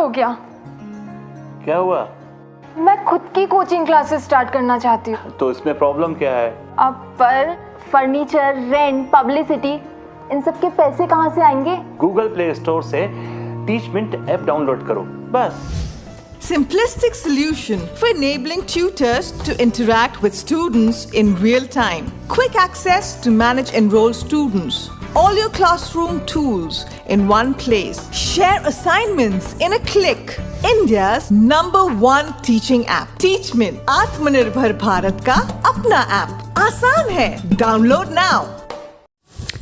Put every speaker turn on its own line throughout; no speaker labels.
गया।
क्या हुआ?
मैं खुद की कोचिंग क्लासेस स्टार्ट करना चाहती हूँ।
तो इसमें प्रॉब्लम क्या है?
अब पर फर्नीचर, रेंट, पब्लिसिटी, इन सब के पैसे कहाँ से आएंगे?
गूगल प्ले स्टोर से टीचमिंट ऐप डाउनलोड करो, बस।
Simplistic solution for enabling tutors to interact with students in real time. Quick access to manage enrolled students. All your classroom tools in one place. Share assignments in a click. India's #1 teaching app. Teachment, आत्मनिर्भर भारत का अपना app. आसान है, download now.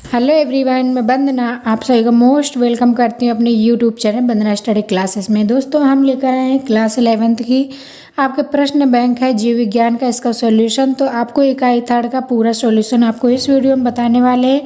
Hello everyone, मैं वंदना आप सभी का most welcome करती हूँ अपने यूट्यूब चैनल वंदना स्टडी क्लासेस में। दोस्तों, हम लेकर आए हैं क्लास 11th की आपके प्रश्न बैंक है जीव विज्ञान का, इसका सॉल्यूशन। तो आपको इकाई 3rd का पूरा सॉल्यूशन आपको इस वीडियो में बताने वाले हैं।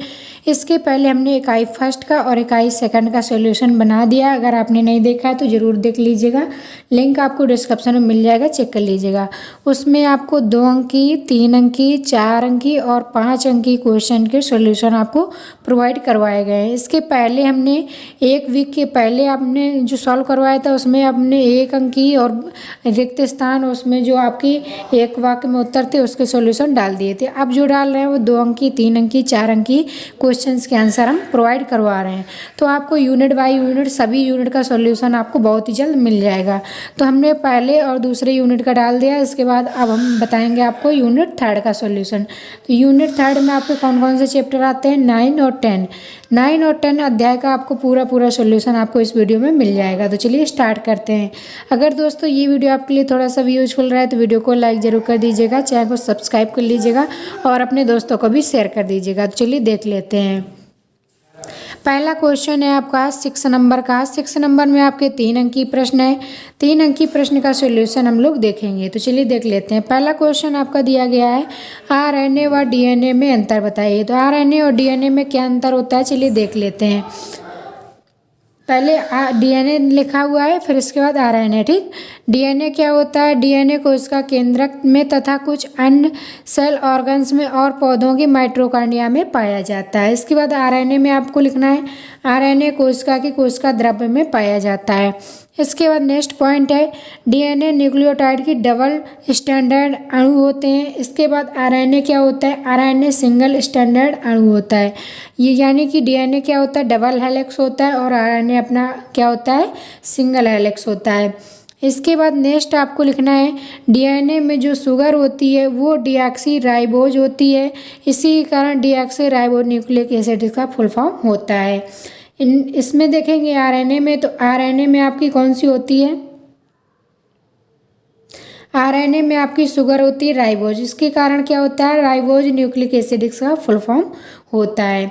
इसके पहले हमने इकाई 1st का और इकाई 2nd का सॉल्यूशन बना दिया। अगर आपने नहीं देखा है तो ज़रूर देख लीजिएगा, लिंक आपको डिस्क्रिप्शन में मिल जाएगा, चेक कर लीजिएगा। उसमें आपको 2 अंक की, 3 अंक की, 4 अंक की और 5 अंक की क्वेश्चन के सॉल्यूशन आपको प्रोवाइड करवाए गए हैं। इसके पहले हमने 1 वीक के पहले आपने जो सॉल्व करवाया था उसमें आपने 1 अंक की और रिक्त स्थान, उसमें जो आपकी एक वाक्य में उत्तर थे उसके सॉल्यूशन डाल दिए थे। अब जो डाल रहे हैं वो 2 अंक की, 3 अंक की, 4 अंक की क्वेश्चंस के आंसर हम प्रोवाइड करवा रहे हैं। तो आपको यूनिट बाय यूनिट सभी यूनिट का सॉल्यूशन आपको बहुत ही जल्द मिल जाएगा। तो हमने पहले और दूसरे यूनिट का डाल दिया। इसके बाद अब हम बताएंगे आपको यूनिट 3rd का सॉल्यूशन। तो यूनिट 3rd में आपके कौन कौन से चैप्टर आते हैं? 9 और 10। 9 और 10 अध्याय का आपको पूरा सॉल्यूशन आपको इस वीडियो में मिल जाएगा। तो चलिए स्टार्ट करते हैं। अगर दोस्तों ये वीडियो आपके लिए थोड़ा सा भी यूजफुल रहा है तो वीडियो को लाइक ज़रूर कर दीजिएगा, चैनल को सब्सक्राइब कर लीजिएगा और अपने दोस्तों को भी शेयर कर दीजिएगा। तो चलिए देख लेते हैं। पहला क्वेश्चन है आपका 6 नंबर का। 6 नंबर में आपके 3 अंक की प्रश्न है। 3 अंक की प्रश्न का सॉल्यूशन हम लोग देखेंगे। तो चलिए देख लेते हैं। पहला क्वेश्चन आपका दिया गया है, आरएनए व डीएनए में अंतर बताइए। तो आरएनए और डीएनए में क्या अंतर होता है, चलिए देख लेते हैं। पहले डीएनए लिखा हुआ है, फिर इसके बाद आरएनए। ठीक, डीएनए क्या होता है? डीएनए कोशिका केंद्रक में तथा कुछ अन्य सेल ऑर्गन्स में और पौधों की माइटोकॉन्ड्रिया में पाया जाता है। इसके बाद आरएनए में आपको लिखना है, आरएनए कोशिका की कोशिका द्रव्य में पाया जाता है। इसके बाद नेक्स्ट पॉइंट है, डीएनए न्यूक्लियोटाइड की डबल स्टैंडर्ड अणु होते हैं। इसके बाद आरएनए क्या होता है? आरएनए सिंगल स्टैंडर्ड अणु होता है। ये यानी कि डीएनए क्या होता है? डबल हेलिक्स होता है और आरएनए अपना क्या होता है? सिंगल हेलिक्स होता है। इसके बाद नेक्स्ट आपको लिखना है, डीएनए में जो शुगर होती है वो डीऑक्सी राइबोज होती है। इसी के कारण डीऑक्सी राइबो न्यूक्लिक एसिड का फुल फॉर्म होता है। इसमें देखेंगे आरएनए में, तो आरएनए में आपकी कौन सी होती है? आरएनए में आपकी शुगर होती है राइबोज। इसके कारण क्या होता है? राइबोज न्यूक्लिक एसिड का फुल फॉर्म होता है।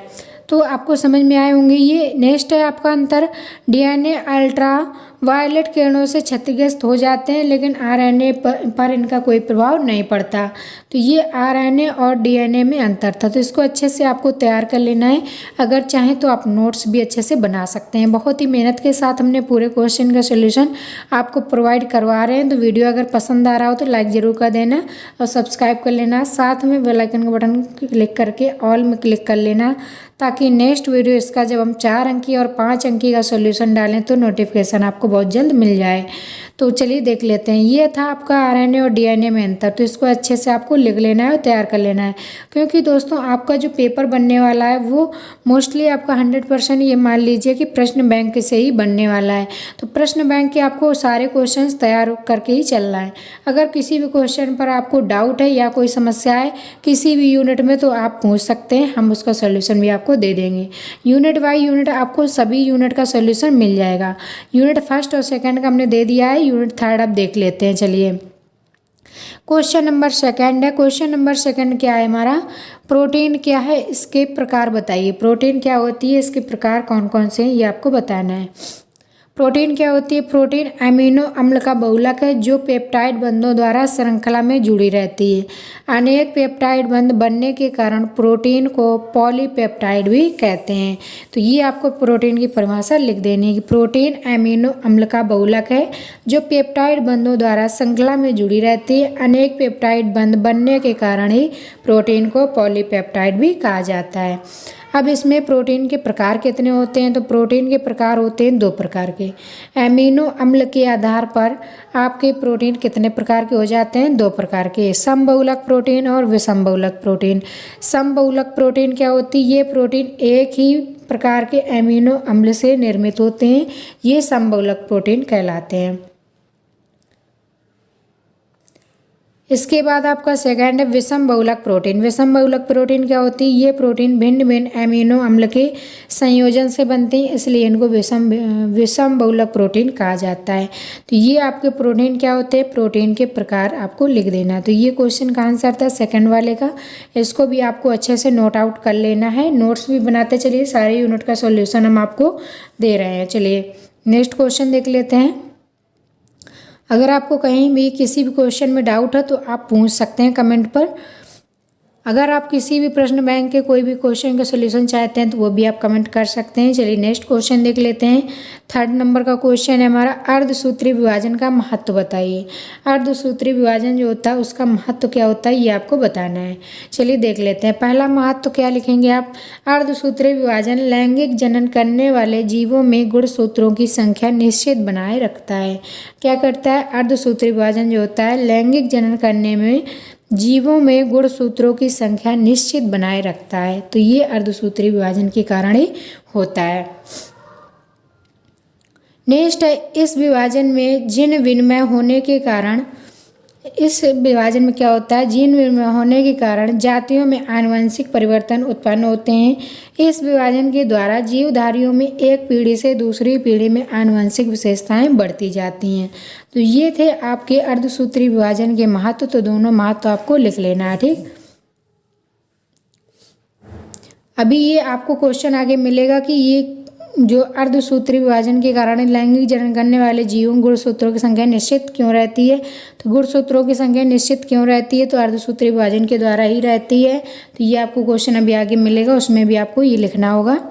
तो आपको समझ में आए होंगे ये। नेक्स्ट है आपका अंतर, डीएनए अल्ट्रा वायलेट किरणों से क्षतिग्रस्त हो जाते हैं लेकिन आरएनए पर इनका कोई प्रभाव नहीं पड़ता। तो ये आरएनए और डीएनए में अंतर था। तो इसको अच्छे से आपको तैयार कर लेना है। अगर चाहें तो आप नोट्स भी अच्छे से बना सकते हैं। बहुत ही मेहनत के साथ हमने पूरे क्वेश्चन का सॉल्यूशन आपको प्रोवाइड करवा रहे हैं। तो वीडियो अगर पसंद आ रहा हो तो लाइक ज़रूर कर देना और सब्सक्राइब कर लेना। साथ में बेल आइकन का बटन क्लिक करके ऑल में क्लिक कर लेना, ताकि नेक्स्ट वीडियो इसका जब हम 4 अंकी और 5 अंकी का सॉल्यूशन डालें तो नोटिफिकेशन आपको बहुत जल्द मिल जाए। तो चलिए देख लेते हैं। ये था आपका आरएनए और डीएनए में अंतर। तो इसको अच्छे से आपको लिख लेना है और तैयार कर लेना है, क्योंकि दोस्तों आपका जो पेपर बनने वाला है वो मोस्टली आपका 100% ये मान लीजिए कि प्रश्न बैंक से ही बनने वाला है। तो प्रश्न बैंक के आपको सारे क्वेश्चंस तैयार करके ही चलना है। अगर किसी भी क्वेश्चन पर आपको डाउट है या कोई समस्या है किसी भी यूनिट में तो आप पूछ सकते हैं, हम उसका सोल्यूशन भी आपको दे देंगे। यूनिट बाय यूनिट आपको सभी यूनिट का सोल्यूशन मिल जाएगा। यूनिट 1st और 2nd का हमने दे दिया है, यूनिट 3rd अब देख लेते हैं। चलिए, क्वेश्चन नंबर 2 है। क्वेश्चन नंबर 2 क्या है हमारा? प्रोटीन क्या है, इसके प्रकार बताइए। प्रोटीन क्या होती है, इसके प्रकार कौन कौन से हैं ये आपको बताना है। प्रोटीन क्या होती है? प्रोटीन अमीनो अम्ल का बहुलक है जो पेप्टाइड बंधों द्वारा श्रृंखला में जुड़ी रहती है। अनेक पेप्टाइड बंध बनने के कारण प्रोटीन को पॉलीपेप्टाइड भी कहते हैं। तो ये आपको प्रोटीन की परिभाषा लिख देनी है कि प्रोटीन अमीनो अम्ल का बहुलक है जो पेप्टाइड बंधों द्वारा श्रृंखला में जुड़ी रहती है। अनेक पेप्टाइड बंध बनने के कारण ही प्रोटीन को पॉलीपेप्टाइड भी कहा जाता है। अब इसमें प्रोटीन के प्रकार कितने होते हैं, तो प्रोटीन के प्रकार होते हैं 2 प्रकार के। एमिनो अम्ल के आधार पर आपके प्रोटीन कितने प्रकार के हो जाते हैं, 2 प्रकार के, समबहुलक प्रोटीन और विषमबहुलक प्रोटीन। समबहुलक प्रोटीन क्या होती है, ये प्रोटीन एक ही प्रकार के एमिनो अम्ल से निर्मित होते हैं, ये समबहुलक प्रोटीन कहलाते हैं। इसके बाद आपका सेकंड है विषम बहुलक प्रोटीन। विषम बहुलक प्रोटीन क्या होती है, ये प्रोटीन भिन्न भिन्न एमिनो अम्ल के संयोजन से बनती हैं, इसलिए इनको विषम बहुलक प्रोटीन कहा जाता है। तो ये आपके प्रोटीन क्या होते हैं, प्रोटीन के प्रकार आपको लिख देना है। तो ये क्वेश्चन का आंसर था सेकंड वाले का, इसको भी आपको अच्छे से नोट आउट कर लेना है, नोट्स भी बनाते चलिए, सारे यूनिट का सॉल्यूशन हम आपको दे रहे हैं। चलिए नेक्स्ट क्वेश्चन देख लेते हैं। अगर आपको कहीं भी किसी भी क्वेश्चन में डाउट है तो आप पूछ सकते हैं कमेंट पर। अगर आप किसी भी प्रश्न बैंक के कोई भी क्वेश्चन का सॉल्यूशन चाहते हैं तो वो भी आप कमेंट कर सकते हैं। चलिए नेक्स्ट क्वेश्चन देख लेते हैं। 3rd नंबर का क्वेश्चन है हमारा, अर्धसूत्री विभाजन का महत्व बताइए। अर्धसूत्री विभाजन जो होता है उसका महत्व क्या होता है, ये आपको बताना है। चलिए देख लेते हैं। पहला महत्व क्या लिखेंगे आप, अर्धसूत्री विभाजन लैंगिक जनन करने वाले जीवों में गुणसूत्रों की संख्या निश्चित बनाए रखता है। क्या करता है, अर्धसूत्री विभाजन जो होता है लैंगिक जनन करने में जीवों में गुणसूत्रों की संख्या निश्चित बनाए रखता है। तो ये अर्धसूत्री विभाजन के कारण ही होता है। नेक्स्ट है, इस विभाजन में जीन विनिमय होने के कारण, इस विभाजन में क्या होता है, जीन विनिमय होने के कारण जातियों में आनुवंशिक परिवर्तन उत्पन्न होते हैं। इस विभाजन के द्वारा जीवधारियों में एक पीढ़ी से दूसरी पीढ़ी में आनुवंशिक विशेषताएं बढ़ती जाती हैं। तो ये थे आपके अर्धसूत्री विभाजन के महत्व। तो दोनों महत्व आपको लिख लेना है, ठीक। अभी ये आपको क्वेश्चन आगे मिलेगा कि ये जो अर्धसूत्री विभाजन के कारण लैंगिक जनन करने वाले जीवों गुणसूत्रों की संख्या निश्चित क्यों रहती है, तो गुणसूत्रों की संख्या निश्चित क्यों रहती है, तो अर्धसूत्री विभाजन के द्वारा ही रहती है। तो ये आपको क्वेश्चन अभी आगे मिलेगा, उसमें भी आपको ये लिखना होगा।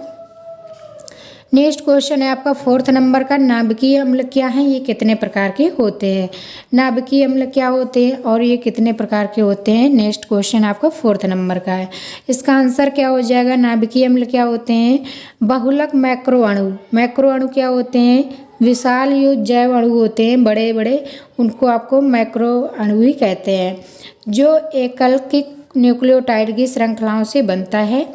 नेक्स्ट क्वेश्चन है आपका 4th नंबर का, नाभिकीय अम्ल क्या है, ये कितने प्रकार के होते हैं। नाभिकीय अम्ल क्या होते हैं और ये कितने प्रकार के होते हैं, नेक्स्ट क्वेश्चन आपका 4th नंबर का है। इसका आंसर क्या हो जाएगा, नाभिकीय अम्ल क्या होते हैं, बहुलक मैक्रो अणु। मैक्रो अणु क्या होते हैं, विशाल युक्त जैव अणु होते हैं, बड़े बड़े, उनको आपको मैक्रो अणु ही कहते हैं, जो एकैलिक न्यूक्लियोटाइड की श्रृंखलाओं से बनता है।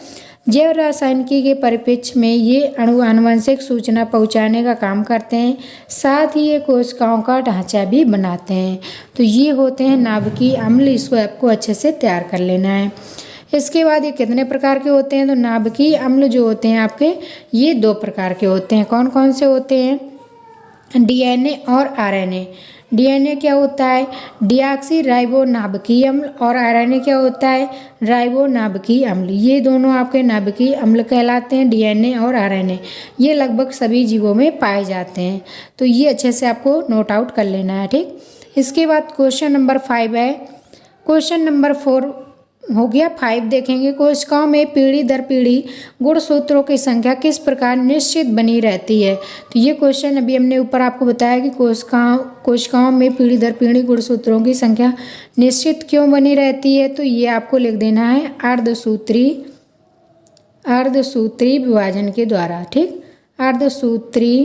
जैव रासायनिकी के परिप्रेक्ष्य में ये अणु आनुवंशिक सूचना पहुंचाने का काम करते हैं, साथ ही ये कोशिकाओं का ढांचा भी बनाते हैं। तो ये होते हैं नाभिकीय अम्ल, इसको आपको अच्छे से तैयार कर लेना है। इसके बाद ये कितने प्रकार के होते हैं, तो नाभिकीय अम्ल जो होते हैं आपके ये 2 प्रकार के होते हैं। कौन कौन से होते हैं, DNA और RNA। DNA क्या होता है, डिऑक्सी राइबो नाभिकीय अम्ल, और RNA क्या होता है, राइबो नाभिकीय अम्ल। ये दोनों आपके नाभिकीय अम्ल कहलाते हैं, DNA और RNA। ये लगभग सभी जीवों में पाए जाते हैं। तो ये अच्छे से आपको नोट आउट कर लेना है, ठीक। इसके बाद क्वेश्चन नंबर 5 है। क्वेश्चन नंबर 4 हो गया। 5 देखेंगे, कोशिकाओं में पीढ़ी दर पीढ़ी गुणसूत्रों की संख्या किस प्रकार निश्चित बनी रहती है। तो ये क्वेश्चन अभी हमने ऊपर आपको बताया कि कोशिकाओं में पीढ़ी दर पीढ़ी गुणसूत्रों की संख्या निश्चित क्यों बनी रहती है। तो ये आपको लिख देना है अर्धसूत्री विभाजन के द्वारा, ठीक। अर्धसूत्री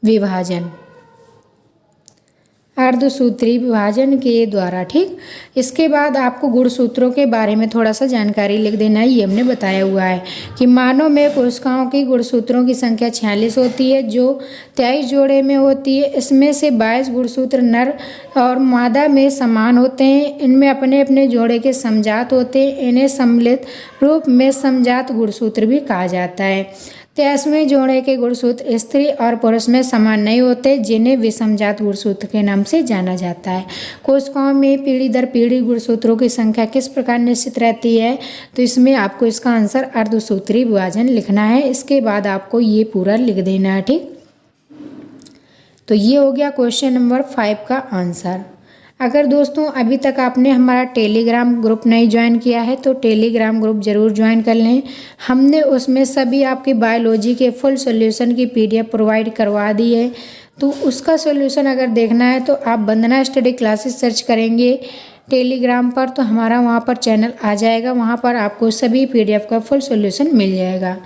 विभाजन, अर्धसूत्री विभाजन के द्वारा, ठीक। इसके बाद आपको गुणसूत्रों के बारे में थोड़ा सा जानकारी लिख देना है। ये हमने बताया हुआ है कि मानव में कोशिकाओं की गुणसूत्रों की संख्या 46 होती है, जो 23 जोड़े में होती है। इसमें से 22 गुणसूत्र नर और मादा में समान होते हैं। इनमें अपने अपने जोड़े के समजात होते हैं। इन्हें सम्मिलित रूप में समजात गुणसूत्र भी कहा जाता है। 23वें जोड़े के गुणसूत्र स्त्री और पुरुष में समान नहीं होते, जिन्हें विषमजात गुणसूत्र के नाम से जाना जाता है। कोशिकाओं में पीढ़ी दर पीढ़ी गुणसूत्रों की संख्या किस प्रकार निश्चित रहती है, तो इसमें आपको इसका आंसर अर्धसूत्री विभाजन लिखना है। इसके बाद आपको ये पूरा लिख देना है, ठीक। तो ये हो गया क्वेश्चन नंबर 5 का आंसर। अगर दोस्तों अभी तक आपने हमारा टेलीग्राम ग्रुप नहीं ज्वाइन किया है तो टेलीग्राम ग्रुप ज़रूर ज्वाइन कर लें। हमने उसमें सभी आपके बायोलॉजी के फुल सॉल्यूशन की PDF प्रोवाइड करवा दी है। तो उसका सॉल्यूशन अगर देखना है तो आप वंदना स्टडी क्लासेस सर्च करेंगे, टेलीग्राम पर, तो हमारा वहाँ पर चैनल आ जाएगा। वहाँ पर आपको सभी PDF का फुल सॉल्यूशन मिल जाएगा।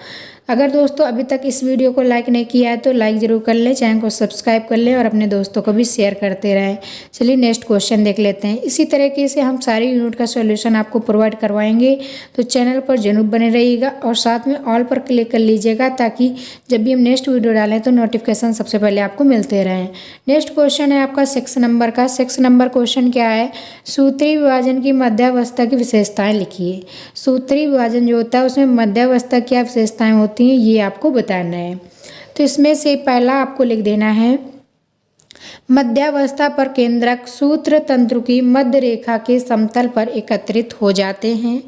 अगर दोस्तों अभी तक इस वीडियो को लाइक नहीं किया है तो लाइक ज़रूर कर लें, चैनल को सब्सक्राइब कर लें और अपने दोस्तों को भी शेयर करते रहें। चलिए नेक्स्ट क्वेश्चन देख लेते हैं। इसी तरीके से हम सारी यूनिट का सॉल्यूशन आपको प्रोवाइड करवाएंगे, तो चैनल पर जरूर बने रहिएगा और साथ में ऑल पर क्लिक कर लीजिएगा ताकि जब भी हम नेक्स्ट वीडियो डालें तो नोटिफिकेशन सबसे पहले आपको मिलते रहें। नेक्स्ट क्वेश्चन है आपका 6 नंबर का। 6 नंबर क्वेश्चन क्या है, सूत्री विभाजन की मध्यावस्था की विशेषताएँ लिखिए। सूत्री विभाजन जो होता है उसमें मध्यावस्था क्या विशेषताएँ होती हैं ये आपको बताना है। तो इसमें से पहला आपको लिख देना है, मध्यावस्था पर केंद्रक सूत्र तंतु की मध्य रेखा के समतल पर एकत्रित हो जाते हैं।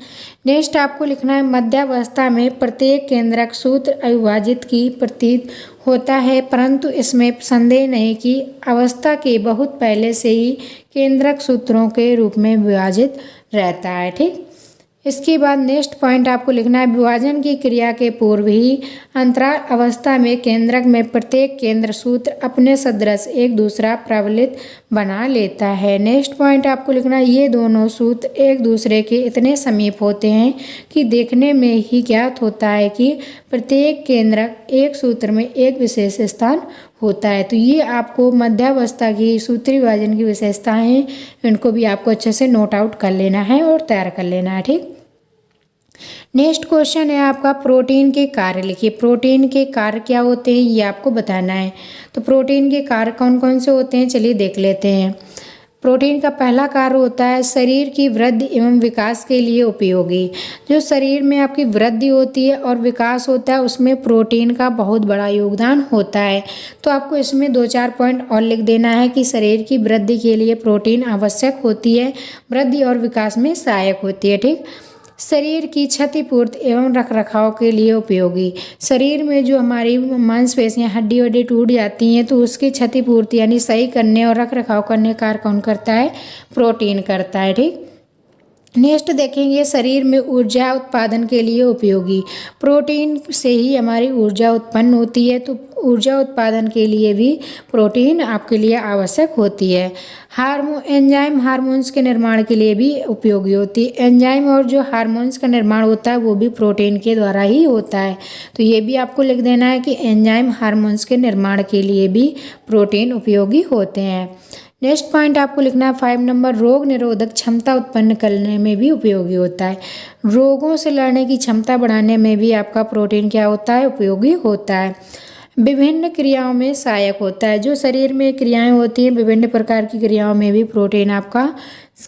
नेक्स्ट आपको लिखना है, मध्यावस्था में प्रत्येक केंद्रक सूत्र अविभाजित की प्रतीत होता है, परंतु इसमें संदेह नहीं कि अवस्था के बहुत पहले से ही केंद्रक सूत्रों के रूप में विभाजित रहता है। ठीक, इसके बाद नेक्स्ट पॉइंट आपको लिखना है, विभाजन की क्रिया के पूर्व ही अंतराल अवस्था में केंद्रक में प्रत्येक केंद्र सूत्र अपने सदृश एक दूसरा प्रबलित बना लेता है। नेक्स्ट पॉइंट आपको लिखना है, ये दोनों सूत्र एक दूसरे के इतने समीप होते हैं कि देखने में ही ज्ञात होता है कि प्रत्येक केंद्रक एक सूत्र में एक विशेष स्थान होता है। तो ये आपको मध्यावस्था की सूत्री विभाजन की विशेषताएं हैं, इनको भी आपको अच्छे से नोट आउट कर लेना है और तैयार कर लेना है। ठीक, नेक्स्ट क्वेश्चन है आपका, प्रोटीन के कार्य लिखिए। प्रोटीन के कार्य क्या होते हैं ये आपको बताना है। तो प्रोटीन के कार्य कौन कौन से होते हैं चलिए देख लेते हैं। प्रोटीन का पहला कार्य होता है शरीर की वृद्धि एवं विकास के लिए उपयोगी। जो शरीर में आपकी वृद्धि होती है और विकास होता है उसमें प्रोटीन का बहुत बड़ा योगदान होता है। तो आपको इसमें 2-4 पॉइंट और लिख देना है कि शरीर की वृद्धि के लिए प्रोटीन आवश्यक होती है, वृद्धि और विकास में सहायक होती है। ठीक, शरीर की क्षतिपूर्ति एवं रखरखाव के लिए उपयोगी। शरीर में जो हमारी मांसपेशियां हड्डी वड्डी टूट जाती हैं तो उसकी क्षतिपूर्ति यानी सही करने और रखरखाव करने का कार्य कौन करता है, प्रोटीन करता है। ठीक, नेक्स्ट देखेंगे, शरीर में ऊर्जा उत्पादन के लिए उपयोगी। प्रोटीन से ही हमारी ऊर्जा उत्पन्न होती है, तो ऊर्जा उत्पादन के लिए भी प्रोटीन आपके लिए आवश्यक होती है। एंजाइम हार्मोन्स के निर्माण के लिए भी उपयोगी होती है। एंजाइम और जो हार्मोन्स का निर्माण होता है वो भी प्रोटीन के द्वारा ही होता है। तो ये भी आपको लिख देना है कि एंजाइम हार्मोन्स के निर्माण के लिए भी प्रोटीन उपयोगी होते हैं। नेक्स्ट पॉइंट आपको लिखना है 5 नंबर, रोग निरोधक क्षमता उत्पन्न करने में भी उपयोगी होता है। रोगों से लड़ने की क्षमता बढ़ाने में भी आपका प्रोटीन क्या होता है, उपयोगी होता है। विभिन्न क्रियाओं में सहायक होता है। जो शरीर में क्रियाएं होती हैं विभिन्न प्रकार की क्रियाओं में भी प्रोटीन आपका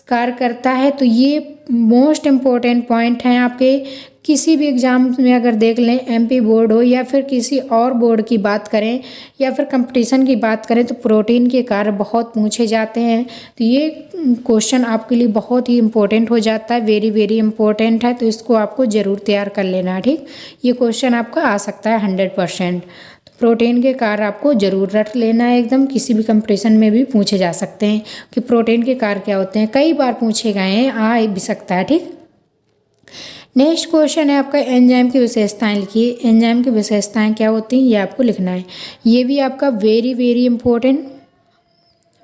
कार्य करता है। तो ये मोस्ट इम्पोर्टेंट पॉइंट हैं आपके। किसी भी एग्ज़ाम में अगर देख लें, MP बोर्ड हो या फिर किसी और बोर्ड की बात करें या फिर कंपटीशन की बात करें, तो प्रोटीन के कार्य बहुत पूछे जाते हैं। तो ये क्वेश्चन आपके लिए बहुत ही इम्पोर्टेंट हो जाता है, वेरी वेरी इंपॉर्टेंट है। तो इसको आपको ज़रूर तैयार कर लेना है। ठीक, ये क्वेश्चन आपका आ सकता है 100%। प्रोटीन के कार्य आपको जरूर रट लेना है एकदम, किसी भी कंपटीशन में भी पूछे जा सकते हैं कि प्रोटीन के कार्य क्या होते हैं, कई बार पूछे गए हैं, आ भी सकता है। ठीक, नेक्स्ट क्वेश्चन है आपका एंजाइम की विशेषताएं लिखिए। एंजाइम की विशेषताएं क्या होती हैं ये आपको लिखना है। ये भी आपका very very important,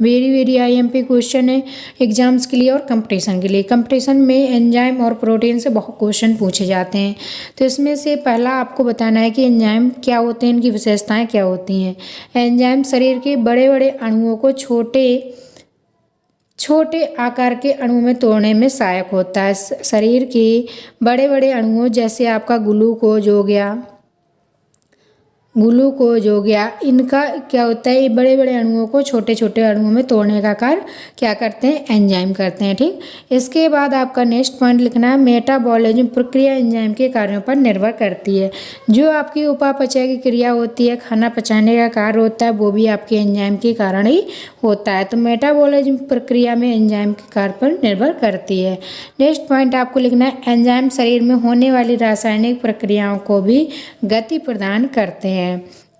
very very IMP question है एग्जाम्स के लिए और कंपटीशन के लिए। कंपटीशन में एंजाइम और प्रोटीन से बहुत क्वेश्चन पूछे जाते हैं। तो इसमें से पहला आपको बताना है कि एंजाइम क्या होते हैं, इनकी विशेषताएं क्या होती हैं। एंजाइम शरीर के बड़े बड़े अणुओं को छोटे आकार के अणुओं में तोड़ने में सहायक होता है। शरीर के बड़े बड़े अणुओं जैसे आपका ग्लूकोज हो गया, इनका क्या होता है, ये बड़े बड़े अणुओं को छोटे छोटे अणुओं में तोड़ने का कार्य क्या करते हैं, एंजाइम करते हैं। ठीक, इसके बाद आपका नेक्स्ट पॉइंट लिखना है, मेटाबॉलिज्म प्रक्रिया एंजाइम के कार्यों पर निर्भर करती है। जो आपकी उपापचय की क्रिया होती है, खाना पचाने का कार्य होता है, वो भी आपके एंजाइम के कारण ही होता है। तो मेटाबॉलिज्म प्रक्रिया में एंजाइम के कार्य पर निर्भर करती है। नेक्स्ट पॉइंट आपको लिखना है, एंजाइम शरीर में होने वाली रासायनिक प्रक्रियाओं को भी गति प्रदान करते हैं।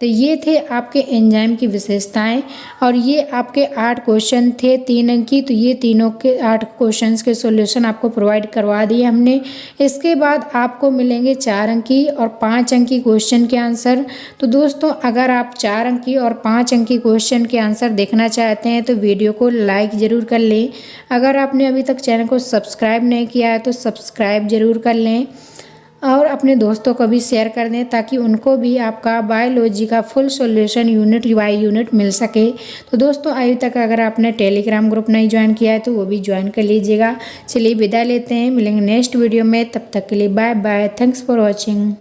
तो ये थे आपके एंजाइम की विशेषताएं और ये आपके 8 क्वेश्चन थे 3 अंक की। तो ये तीनों के 8 क्वेश्चंस के सॉल्यूशन आपको प्रोवाइड करवा दिए हमने। इसके बाद आपको मिलेंगे 4 अंक की और 5 अंक की क्वेश्चन के आंसर। तो दोस्तों अगर आप 4 अंक की और 5 अंक की क्वेश्चन के आंसर देखना चाहते हैं तो वीडियो को लाइक ज़रूर कर लें। अगर आपने अभी तक चैनल को सब्सक्राइब नहीं किया है तो सब्सक्राइब ज़रूर कर लें और अपने दोस्तों को भी शेयर कर दें ताकि उनको भी आपका बायोलॉजी का full solution unit by unit मिल सके। तो दोस्तों अभी तक अगर आपने टेलीग्राम ग्रुप नहीं ज्वाइन किया है तो वो भी ज्वाइन कर लीजिएगा। चलिए विदा लेते हैं, मिलेंगे नेक्स्ट वीडियो में, तब तक के लिए bye bye. Thanks for watching.